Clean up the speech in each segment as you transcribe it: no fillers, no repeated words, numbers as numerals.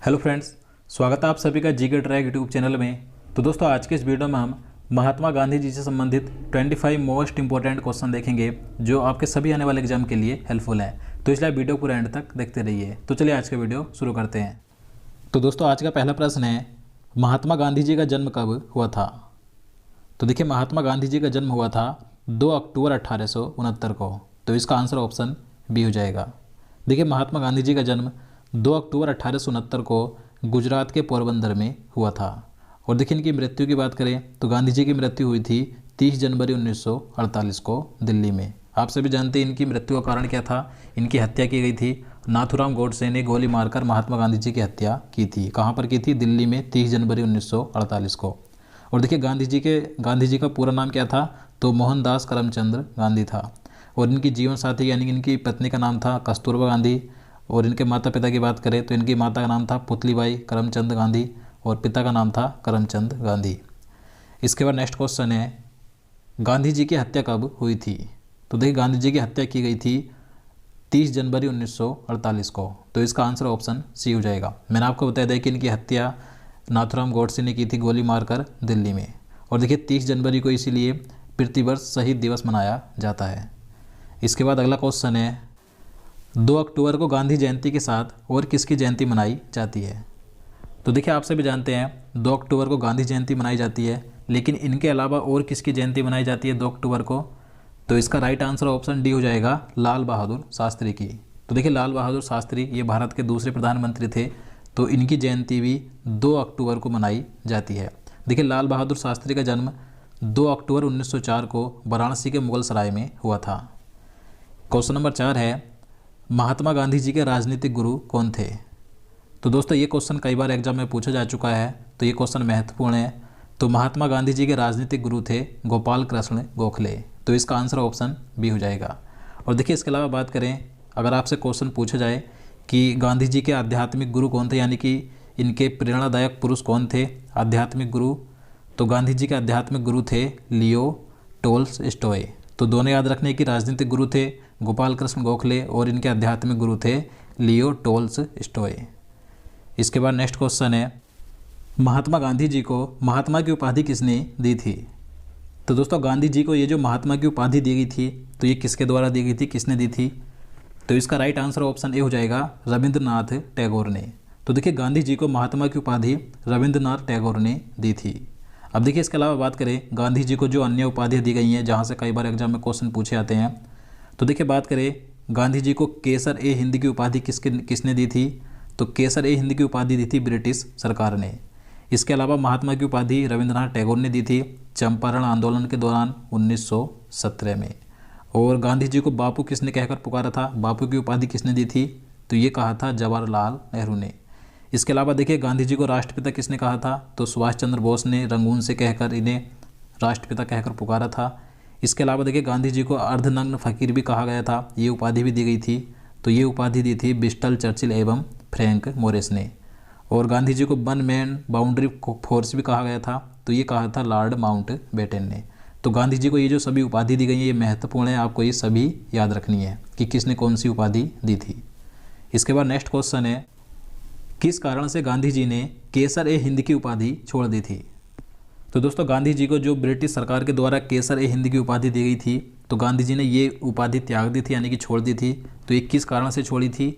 Hello friends, स्वागत है आप सभी का जीके ट्रैक यूट्यूब चैनल में। तो दोस्तों, आज के इस वीडियो में हम महात्मा गांधी जी से संबंधित 25 मोस्ट इंपॉर्टेंट क्वेश्चन देखेंगे जो आपके सभी आने वाले एग्जाम के लिए हेल्पफुल हैं। तो इसलिए वीडियो पूरा एंड तक देखते रहिए। तो चलिए आज का वीडियो शुरू करते हैं। तो दोस्तों, आज का पहला प्रश्न है, महात्मा गांधी जी का जन्म कब हुआ था? तो देखिए, महात्मा गांधी जी का जन्म हुआ था 2 अक्टूबर 1869 को। तो इसका आंसर ऑप्शन बी हो जाएगा। देखिए, महात्मा गांधी जी का जन्म 2 अक्टूबर 1869 को गुजरात के पोरबंदर में हुआ था। और देखिए, इनकी मृत्यु की बात करें तो गांधी जी की मृत्यु हुई थी 30 जनवरी 1948 को दिल्ली में। आप सभी जानते हैं इनकी मृत्यु का कारण क्या था। इनकी हत्या की गई थी। नाथूराम गोडसे ने गोली मारकर महात्मा गांधी जी की हत्या की थी। कहाँ पर की थी? दिल्ली में 30 जनवरी 1948 को। और देखिए, गांधी जी का पूरा नाम क्या था? तो मोहनदास करमचंद गांधी था। और इनकी जीवन साथी यानी कि इनकी पत्नी का नाम था कस्तूरबा गांधी। और इनके माता पिता की बात करें तो इनकी माता का नाम था पुतलीबाई करमचंद गांधी और पिता का नाम था करमचंद गांधी। इसके बाद नेक्स्ट क्वेश्चन है, गांधी जी की हत्या कब हुई थी? तो देखिए, गांधी जी की हत्या की गई थी 30 जनवरी 1948 को। तो इसका आंसर ऑप्शन सी हो जाएगा। मैंने आपको बताया था कि इनकी हत्या नाथूराम गोडसे ने की थी गोली मारकर दिल्ली में। और देखिए, 30 जनवरी को इसीलिए प्रतिवर्ष शहीद दिवस मनाया जाता है। इसके बाद अगला क्वेश्चन है, 2 अक्टूबर को गांधी जयंती के साथ और किसकी जयंती मनाई जाती है? तो देखिए, आप सभी जानते हैं 2 अक्टूबर को गांधी जयंती मनाई जाती है, लेकिन इनके अलावा और किसकी जयंती मनाई जाती है 2 अक्टूबर को? तो इसका राइट आंसर ऑप्शन डी हो जाएगा, लाल बहादुर शास्त्री की। तो देखिए, लाल बहादुर शास्त्री ये भारत के दूसरे प्रधानमंत्री थे। तो इनकी जयंती भी 2 अक्टूबर को मनाई जाती है। देखिए, लाल बहादुर शास्त्री का जन्म 2 अक्टूबर 1904 को वाराणसी के मुगल सराय में हुआ था। क्वेश्चन नंबर 4 है, महात्मा गांधी जी के राजनीतिक गुरु कौन थे? तो दोस्तों, ये क्वेश्चन कई बार एग्जाम में पूछा जा चुका है, तो ये क्वेश्चन महत्वपूर्ण है। तो महात्मा गांधी जी के राजनीतिक गुरु थे गोपाल कृष्ण गोखले। तो इसका आंसर ऑप्शन बी हो जाएगा। और देखिए, इसके अलावा बात करें, अगर आपसे क्वेश्चन पूछा जाए कि गांधी जी के आध्यात्मिक गुरु कौन थे, यानी कि इनके प्रेरणादायक पुरुष कौन थे आध्यात्मिक गुरु, तो गांधी जी के आध्यात्मिक गुरु थे लियो टोल्स्टॉय। तो दोनों याद रखने की, राजनीतिक गुरु थे गोपाल कृष्ण गोखले और इनके आध्यात्मिक गुरु थे लियो टोल्स्टॉय। इसके बाद नेक्स्ट क्वेश्चन है, महात्मा गांधी जी को महात्मा की उपाधि किसने दी थी? तो दोस्तों, गांधी जी को ये जो महात्मा की उपाधि दी गई थी, तो ये किसके द्वारा दी गई थी, किसने दी थी? तो इसका राइट आंसर ऑप्शन ए हो जाएगा, रविंद्रनाथ टैगोर ने। तो देखिए, गांधी जी को महात्मा की उपाधि रविंद्रनाथ टैगोर ने दी थी। अब देखिए, इसके अलावा बात करें, गांधी जी को जो अन्य उपाधियाँ दी गई हैं जहाँ से कई बार एग्जाम में क्वेश्चन पूछे आते हैं, तो देखिए बात करें, गांधी जी को केसर ए हिंद की उपाधि किसने दी थी? तो केसर ए हिंद की उपाधि दी थी ब्रिटिश सरकार ने। इसके अलावा महात्मा की उपाधि रविंद्रनाथ टैगोर ने दी थी चंपारण आंदोलन के दौरान 1917 में। और गांधी जी को बापू किसने कहकर पुकारा था? बापू की उपाधि किसने दी थी? तो ये कहा था जवाहरलाल नेहरू ने। इसके अलावा देखिए, गांधी जी को राष्ट्रपिता किसने कहा था? तो सुभाष चंद्र बोस ने रंगून से कहकर इन्हें राष्ट्रपिता कहकर पुकारा था। इसके अलावा देखिए, गांधी जी को अर्धनग्न फकीर भी कहा गया था, ये उपाधि भी दी गई थी। तो ये उपाधि दी थी बिस्टल चर्चिल एवं फ्रैंक मोरिस ने। और गांधी जी को वन मैन बाउंड्री फोर्स भी कहा गया था, तो ये कहा था लॉर्ड माउंटबेटन ने। तो गांधी जी को ये जो सभी उपाधि दी गई है, ये महत्वपूर्ण है, आपको ये सभी याद रखनी है कि किसने कौन सी उपाधि दी थी। इसके बाद नेक्स्ट क्वेश्चन है, किस कारण से गांधी जी ने केसर ए हिंद की उपाधि छोड़ दी थी? तो दोस्तों, गांधी जी को जो ब्रिटिश सरकार के द्वारा केसर ए हिंद की उपाधि दी गई थी, तो गांधी जी ने ये उपाधि त्याग दी थी, यानी कि छोड़ दी थी। तो ये किस कारण से छोड़ी थी?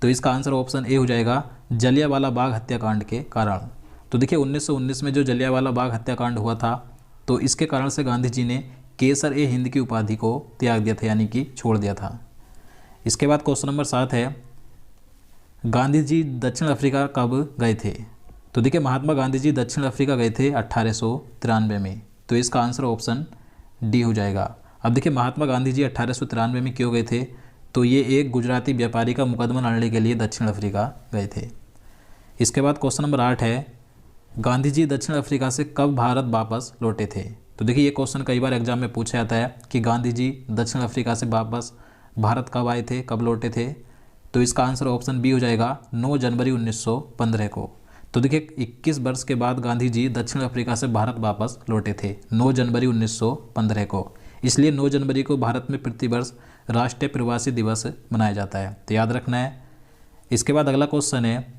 तो इसका आंसर ऑप्शन ए हो जाएगा, जलियांवाला बाग हत्याकांड के कारण। तो देखिए, 1919 में जो जलियांवाला बाग हत्याकांड हुआ था, तो इसके कारण से गांधी जी ने केसर ए हिंद की उपाधि को त्याग दिया था, यानी कि छोड़ दिया था। इसके बाद क्वेश्चन नंबर 7 है, गांधी जी दक्षिण अफ्रीका कब गए थे? तो देखिए, महात्मा गांधी जी दक्षिण अफ्रीका गए थे 1893 में। तो इसका आंसर ऑप्शन डी हो जाएगा। अब देखिए, महात्मा गांधी जी 1893 में क्यों गए थे? तो ये एक गुजराती व्यापारी का मुकदमा लड़ने के लिए दक्षिण अफ्रीका गए थे। इसके बाद क्वेश्चन नंबर 8 है, गांधी जी दक्षिण अफ्रीका से कब भारत वापस लौटे थे? तो देखिए, ये क्वेश्चन कई बार एग्जाम में पूछा जाता है कि गांधी जी दक्षिण अफ्रीका से वापस भारत कब आए थे, कब लौटे थे? तो इसका आंसर ऑप्शन बी हो जाएगा, 9 जनवरी 1915 को। तो देखिए, 21 वर्ष के बाद गांधी जी दक्षिण अफ्रीका से भारत वापस लौटे थे 9 जनवरी 1915 को। इसलिए 9 जनवरी को भारत में प्रतिवर्ष राष्ट्रीय प्रवासी दिवस मनाया जाता है, तो याद रखना है। इसके बाद अगला क्वेश्चन है,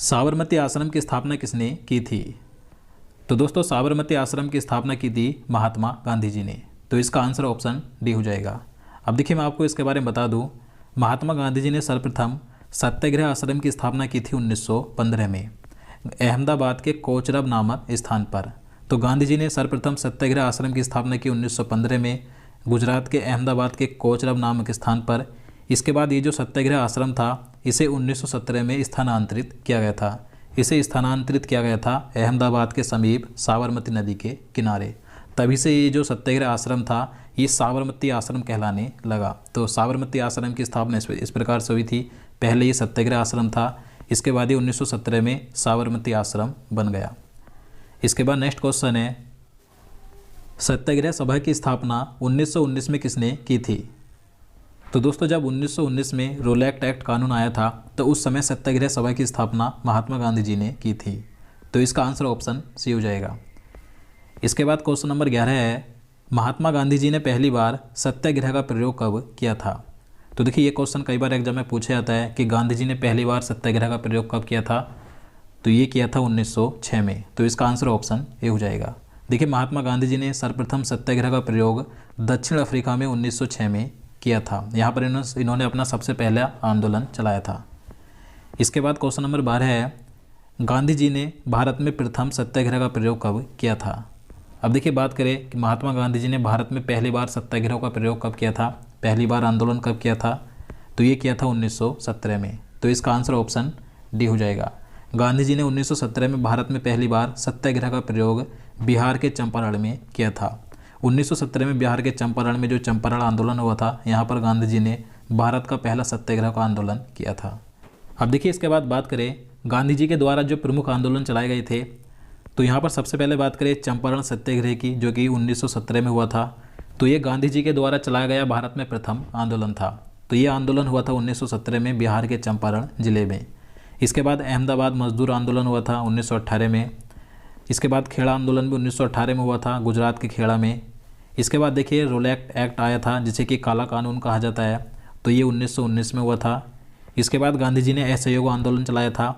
साबरमती आश्रम की स्थापना किसने की थी? तो दोस्तों साबरमती आश्रम की स्थापना की थी महात्मा गांधी जी ने। तो इसका आंसर ऑप्शन डी हो जाएगा। अब देखिए मैं आपको इसके बारे में बता दूं, महात्मा गांधी जी ने सर्वप्रथम सत्याग्रह आश्रम की स्थापना की थी 1915 में अहमदाबाद के कोचरब नामक स्थान पर। तो गांधी जी ने सर्वप्रथम सत्याग्रह आश्रम की स्थापना की 1915 में गुजरात के अहमदाबाद के कोचरब नामक स्थान पर। इसके बाद ये जो सत्याग्रह आश्रम था इसे 1917 में स्थानांतरित किया गया था। इसे स्थानांतरित किया गया था अहमदाबाद के समीप साबरमती नदी के किनारे। तभी से ये जो सत्याग्रह आश्रम था ये साबरमती आश्रम कहलाने लगा। तो साबरमती आश्रम की स्थापना इस प्रकार से हुई थी। पहले ये सत्याग्रह आश्रम था, इसके बाद ये 1917 में साबरमती आश्रम बन गया। इसके बाद नेक्स्ट क्वेश्चन है, सत्याग्रह सभा की स्थापना 1919 में किसने की थी? तो दोस्तों जब 1919 में रोलैक्ट एक्ट कानून आया था तो उस समय सत्याग्रह सभा की स्थापना महात्मा गांधी जी ने की थी। तो इसका आंसर ऑप्शन सी हो जाएगा। इसके बाद क्वेश्चन नंबर 11 है, महात्मा गांधी जी ने पहली बार सत्याग्रह का प्रयोग कब किया था? तो देखिए ये क्वेश्चन कई बार एग्जाम में पूछा जाता है कि गांधी जी ने पहली बार सत्याग्रह का प्रयोग कब किया था। तो ये किया था 1906 में। तो इसका आंसर ऑप्शन ए हो जाएगा। देखिए महात्मा गांधी जी ने सर्वप्रथम सत्याग्रह का प्रयोग दक्षिण अफ्रीका में 1906 में किया था। यहाँ पर इन्होंने अपना सबसे पहला आंदोलन चलाया था। इसके बाद क्वेश्चन नंबर 12 है, गांधी जी ने भारत में प्रथम सत्याग्रह का प्रयोग कब किया था? अब देखिए बात करें कि महात्मा गांधी जी ने भारत में पहली बार सत्याग्रह का प्रयोग कब किया था, पहली बार आंदोलन कब किया था? तो ये किया था 1917 में। तो इसका आंसर ऑप्शन डी हो जाएगा। गांधी जी ने 1917 में भारत में पहली बार सत्याग्रह का प्रयोग बिहार के चंपारण में किया था। 1917 में बिहार के चंपारण में जो चंपारण आंदोलन हुआ था, यहाँ पर गांधी जी ने भारत का पहला सत्याग्रह का आंदोलन किया था। अब देखिए इसके बाद बात करें गांधी जी के द्वारा जो प्रमुख आंदोलन चलाए गए थे, तो यहाँ पर सबसे पहले बात करें चंपारण सत्याग्रह की, जो कि 1917 में हुआ था। तो ये गांधी जी के द्वारा चलाया गया भारत में प्रथम आंदोलन था। तो ये आंदोलन हुआ था 1917 में बिहार के चंपारण जिले में। इसके बाद अहमदाबाद मजदूर आंदोलन हुआ था 1918 में। इसके बाद खेड़ा आंदोलन भी 1918 में हुआ था गुजरात के खेड़ा में। इसके बाद देखिए रोलैक्ट एक्ट आया था जिसे कि काला कानून कहा जाता है। तो ये 1919 में हुआ था। इसके बाद गांधी जी ने असहयोग आंदोलन चलाया था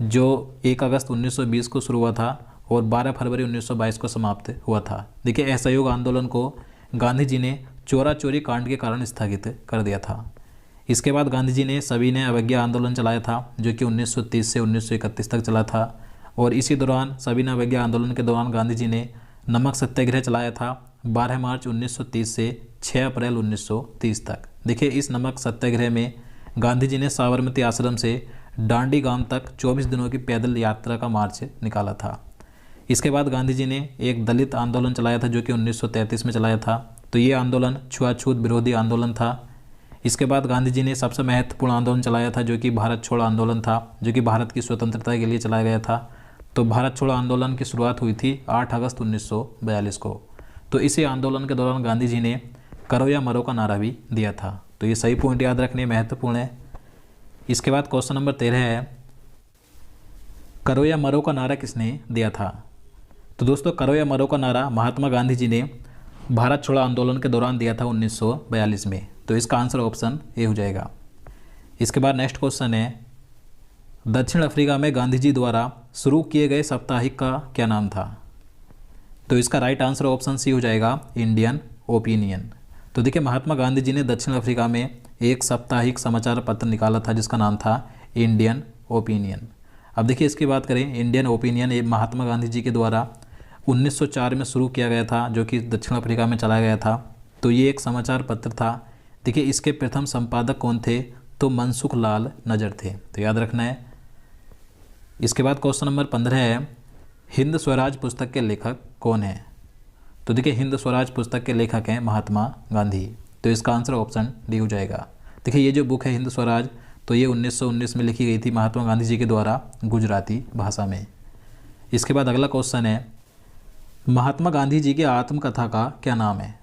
जो 1 अगस्त 1920 को शुरू हुआ था और 12 फरवरी 1922 को समाप्त हुआ था। देखिए असहयोग आंदोलन को गांधी जी ने चोरा चोरी कांड के कारण स्थगित कर दिया था। इसके बाद गांधी जी ने सविनय अवज्ञा आंदोलन चलाया था जो कि 1930 से 1931 तक चला था। और इसी दौरान सविनय अवज्ञा आंदोलन के दौरान गांधी जी ने नमक सत्याग्रह चलाया था 12 मार्च 1930 से 6 अप्रैल 1930 तक। देखिए इस नमक सत्याग्रह में गांधी जी ने साबरमती आश्रम से डांडी गांव तक 24 दिनों की पैदल यात्रा का मार्च निकाला था। इसके बाद गांधी जी ने एक दलित आंदोलन चलाया था जो कि 1933 में चलाया था। तो ये आंदोलन छुआछूत विरोधी आंदोलन था। इसके बाद गांधी जी ने सबसे महत्वपूर्ण आंदोलन चलाया था जो कि भारत छोड़ो आंदोलन था, जो कि भारत की स्वतंत्रता के लिए चलाया गया था। तो भारत छोड़ो आंदोलन की शुरुआत हुई थी 8 अगस्त 1942 को। तो इसी आंदोलन के दौरान गांधी जी ने करो या मरो का नारा भी दिया था। तो ये सही पॉइंट याद रखने महत्वपूर्ण है। इसके बाद क्वेश्चन नंबर 13 है, करो या मरो का नारा किसने दिया था? तो दोस्तों करो या मरो का नारा महात्मा गांधी जी ने भारत छोड़ो आंदोलन के दौरान दिया था 1942 में। तो इसका आंसर ऑप्शन ए हो जाएगा। इसके बाद नेक्स्ट क्वेश्चन है, दक्षिण अफ्रीका में गांधी जी द्वारा शुरू किए गए साप्ताहिक का क्या नाम था? तो इसका राइट आंसर ऑप्शन सी हो जाएगा, इंडियन ओपिनियन। तो देखिए महात्मा गांधी जी ने दक्षिण अफ्रीका में एक साप्ताहिक समाचार पत्र निकाला था जिसका नाम था इंडियन ओपिनियन। अब देखिए इसकी बात करें, इंडियन ओपिनियन ये महात्मा गांधी जी के द्वारा 1904 में शुरू किया गया था जो कि दक्षिण अफ्रीका में चलाया गया था। तो ये एक समाचार पत्र था। देखिए इसके प्रथम संपादक कौन थे? तो मनसुख लाल नजर थे। तो याद रखना है। इसके बाद क्वेश्चन नंबर 15 है, हिंद स्वराज पुस्तक के लेखक कौन है? तो देखिए हिंद स्वराज पुस्तक के लेखक हैं महात्मा गांधी। तो इसका आंसर ऑप्शन डी हो जाएगा। देखिए ये जो बुक है हिंद स्वराज, तो ये 1919 में लिखी गई थी महात्मा गांधी जी के द्वारा गुजराती भाषा में। इसके बाद अगला क्वेश्चन है, महात्मा गांधी जी की आत्मकथा का क्या नाम है?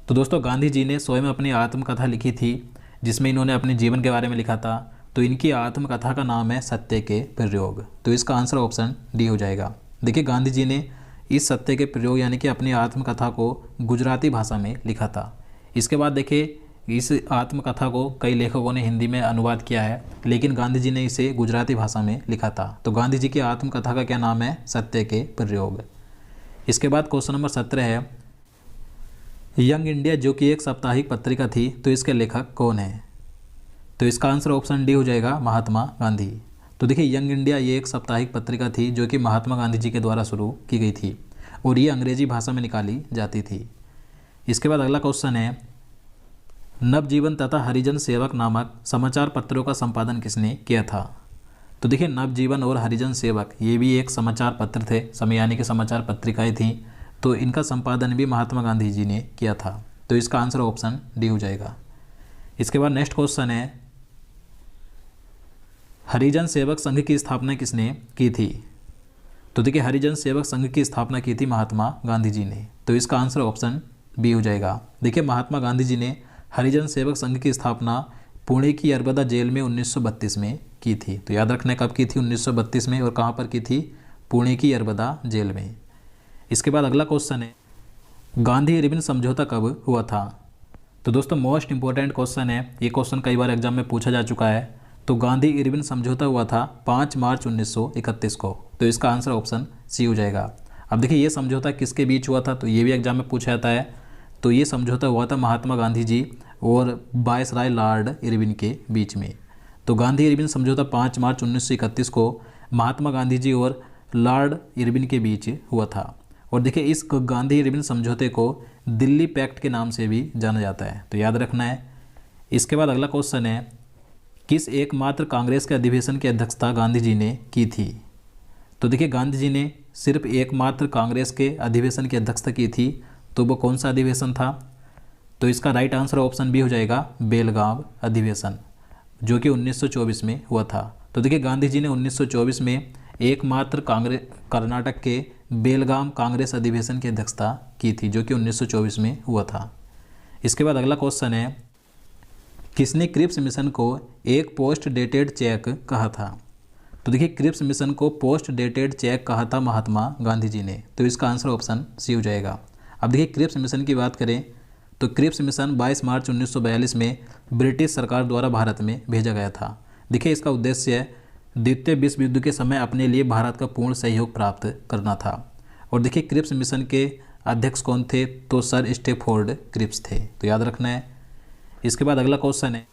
तो दोस्तों गांधी जी ने स्वयं अपनी आत्मकथा लिखी थी जिसमें इन्होंने अपने जीवन के बारे में लिखा था। तो इनकी आत्मकथा का नाम है सत्य के प्रयोग। तो इसका आंसर ऑप्शन डी हो जाएगा। देखिए गांधी जी ने इस सत्य के प्रयोग यानी कि अपनी आत्मकथा को गुजराती भाषा में लिखा था। इसके बाद देखिए इस आत्मकथा को कई लेखकों ने हिंदी में अनुवाद किया है, लेकिन गांधी जी ने इसे गुजराती भाषा में लिखा था। तो गांधी जी की आत्मकथा का क्या नाम है? सत्य के प्रयोग। इसके बाद क्वेश्चन नंबर 17 है, यंग इंडिया जो कि एक साप्ताहिक पत्रिका थी, तो इसके लेखक कौन है? तो इसका आंसर ऑप्शन डी हो जाएगा, महात्मा गांधी। तो देखिए, यंग इंडिया ये एक साप्ताहिक पत्रिका थी जो कि महात्मा गांधी जी के द्वारा शुरू की गई थी और ये अंग्रेजी भाषा में निकाली जाती थी। इसके बाद अगला क्वेश्चन है, नवजीवन तथा हरिजन सेवक नामक समाचार पत्रों का संपादन किसने किया था? तो देखिए, नवजीवन और हरिजन सेवक ये भी एक समाचार पत्र थे, समयानी के समाचार पत्रिकाएं थीं, तो इनका संपादन भी महात्मा गांधी जी ने किया था। तो इसका आंसर ऑप्शन डी हो जाएगा। इसके बाद नेक्स्ट क्वेश्चन है, हरिजन सेवक संघ की स्थापना किसने की थी? तो देखिए, हरिजन सेवक संघ की स्थापना की थी महात्मा गांधी जी ने। तो इसका आंसर ऑप्शन बी हो जाएगा। देखिए, महात्मा गांधी जी ने हरिजन सेवक संघ की स्थापना पुणे की यरबदा जेल में 1932 में की थी। तो याद रखना कब की थी? 1932 में। और कहाँ पर की थी? पुणे की यरबदा जेल में। इसके बाद अगला क्वेश्चन है, गांधी इरविन समझौता कब हुआ था? तो दोस्तों, मोस्ट इंपॉर्टेंट क्वेश्चन है, ये क्वेश्चन कई बार एग्जाम में पूछा जा चुका है। तो गांधी इरविन समझौता हुआ था 5 मार्च 1931 को। तो इसका आंसर ऑप्शन सी हो जाएगा। अब देखिए, ये समझौता किसके बीच हुआ था? तो ये भी एग्जाम में पूछा जाता है। तो ये समझौता हुआ था महात्मा गांधी जी और वायसराय लॉर्ड इरविन के बीच में। तो गांधी इरविन समझौता 5 मार्च 1931 को महात्मा गांधी जी और लॉर्ड इरविन के बीच हुआ था। और देखिए, इस गांधी इरविन समझौते को दिल्ली पैक्ट के नाम से भी जाना जाता है, तो याद रखना है। इसके बाद अगला क्वेश्चन है, किस एकमात्र कांग्रेस के अधिवेशन की अध्यक्षता गांधी जी ने की थी? तो देखिए, गांधी जी ने सिर्फ एकमात्र कांग्रेस के अधिवेशन की अध्यक्षता की थी, तो वो कौन सा अधिवेशन था? तो इसका राइट आंसर ऑप्शन बी हो जाएगा, बेलगाम अधिवेशन, जो कि 1924 में हुआ था। तो देखिए, गांधी जी ने 1924 में एकमात्र कर्नाटक के बेलगाम कांग्रेस अधिवेशन की अध्यक्षता की थी, जो कि 1924 में हुआ था। इसके बाद अगला क्वेश्चन है, किसने क्रिप्स मिशन को एक पोस्ट डेटेड चेक कहा था? तो देखिए, क्रिप्स मिशन को पोस्ट डेटेड चेक कहा था महात्मा गांधी जी ने। तो इसका आंसर ऑप्शन सी हो जाएगा। अब देखिए, क्रिप्स मिशन की बात करें तो क्रिप्स मिशन 22 मार्च 1942 में ब्रिटिश सरकार द्वारा भारत में भेजा गया था। देखिए, इसका उद्देश्य द्वितीय विश्व युद्ध के समय अपने लिए भारत का पूर्ण सहयोग प्राप्त करना था। और देखिए, क्रिप्स मिशन के अध्यक्ष कौन थे? तो सर स्टैफोर्ड क्रिप्स थे, तो याद रखना है। इसके बाद अगला क्वेश्चन है,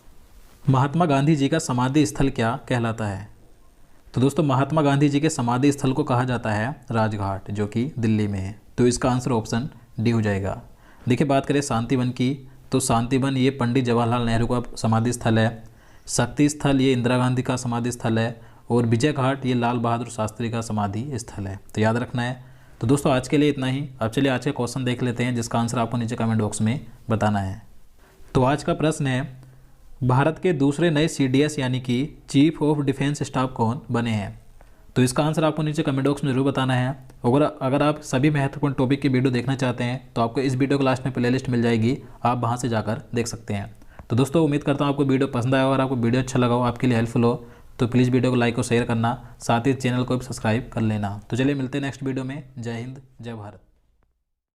महात्मा गांधी जी का समाधि स्थल क्या कहलाता है? तो दोस्तों, महात्मा गांधी जी के समाधि स्थल को कहा जाता है राजघाट, जो कि दिल्ली में है। तो इसका आंसर ऑप्शन डी हो जाएगा। देखिए, बात करें शांतिवन की, तो शांतिवन ये पंडित जवाहरलाल नेहरू का समाधि स्थल है। शक्ति स्थल ये इंदिरा गांधी का समाधि स्थल है। और विजय घाट ये लाल बहादुर शास्त्री का समाधि स्थल है, तो याद रखना है। तो दोस्तों, आज के लिए इतना ही। अब चलिए आज के क्वेश्चन देख लेते हैं, जिसका आंसर आपको नीचे कमेंट बॉक्स में बताना है। तो आज का प्रश्न है, भारत के दूसरे नए CDS यानी कि चीफ ऑफ डिफेंस स्टाफ कौन बने हैं? तो इसका आंसर आपको नीचे कमेंट बॉक्स में जरूर बताना है। और अगर आप सभी महत्वपूर्ण टॉपिक की वीडियो देखना चाहते हैं तो आपको इस वीडियो को लास्ट में प्लेलिस्ट मिल जाएगी, आप वहां से जाकर देख सकते हैं। तो दोस्तों, उम्मीद करता हूँ आपको वीडियो पसंद आया, और आपको वीडियो अच्छा लगा हो, आपके लिए हेल्पफुल हो, तो प्लीज़ वीडियो को लाइक और शेयर करना, साथ ही चैनल को भी सब्सक्राइब कर लेना। तो चलिए मिलते हैं नेक्स्ट वीडियो में। जय हिंद, जय भारत।